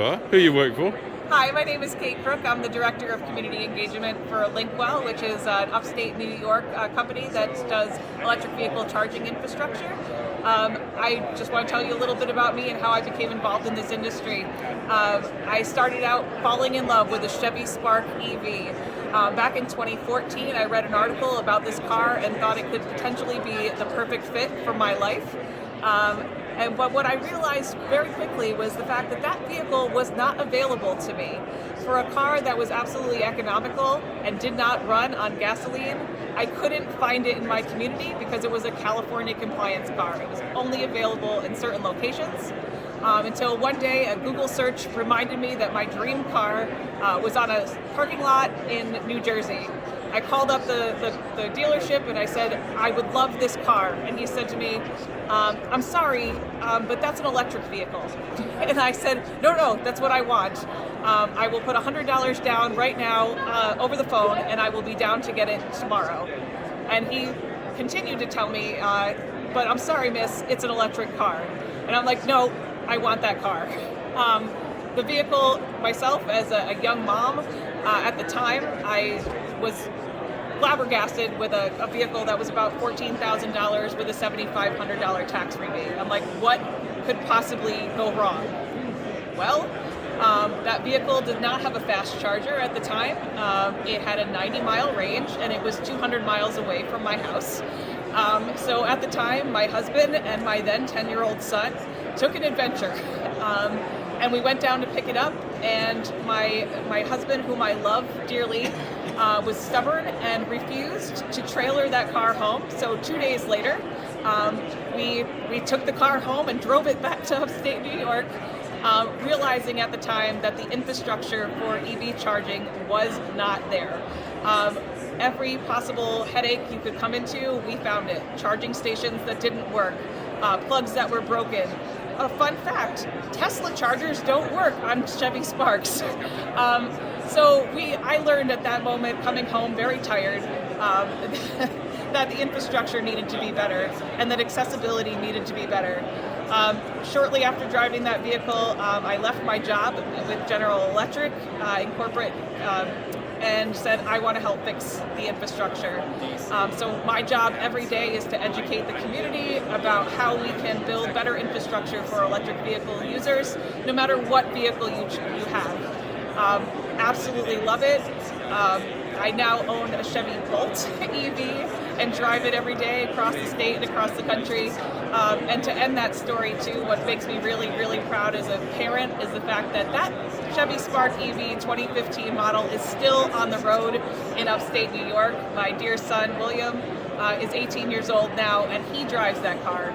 Who you work for? Hi, my name is Kate Kruk. I'm the Director of Community Engagement for Lynkwell, which is an upstate New York company that does electric vehicle charging infrastructure. I just want to tell you a little bit about me and how I became involved in this industry. I started out falling in love with a Chevy Spark EV. Back in 2014, I read an article about this car and thought it could potentially be the perfect fit for my life. But what I realized very quickly was the fact that that vehicle was not available to me. For a car that was absolutely economical and did not run on gasoline, I couldn't find it in my community because it was a California compliance car. It was only available in certain locations. Until one day a Google search reminded me that my dream car was on a parking lot in New Jersey. I called up the dealership and I said, I would love this car. And he said to me, I'm sorry, but that's an electric vehicle. And I said, no, that's what I want. I will put $100 down right now over the phone and I will be down to get it tomorrow. And he continued to tell me, but I'm sorry, miss, it's an electric car. And I'm like, no, I want that car. The vehicle, myself as a young mom, at the time, I was flabbergasted with a vehicle that was about $14,000 with a $7,500 tax rebate. I'm like, what could possibly go wrong? Well, that vehicle did not have a fast charger at the time. It had a 90-mile range and it was 200 miles away from my house. So at the time, my husband and my then 10-year-old son took an adventure. And we went down to pick it up, and my husband, whom I love dearly, was stubborn and refused to trailer that car home. So 2 days later, we took the car home and drove it back to upstate New York, realizing at the time that the infrastructure for EV charging was not there. Every possible headache you could come into, we found it. Charging stations that didn't work, plugs that were broken. A fun fact, Tesla chargers don't work on Chevy Sparks. I learned at that moment, coming home very tired, that the infrastructure needed to be better and that accessibility needed to be better. Shortly after driving that vehicle, I left my job with General Electric in corporate and said, I want to help fix the infrastructure. So my job every day is to educate the community about how we can build better infrastructure for electric vehicle users, no matter what vehicle you have. Absolutely love it. I now own a Chevy Bolt EV and drive it every day across the state and across the country. And to end that story too, what makes me really, really proud as a parent is the fact that that Chevy Spark EV 2015 model is still on the road in upstate New York. My dear son, William, is 18 years old now, and he drives that car.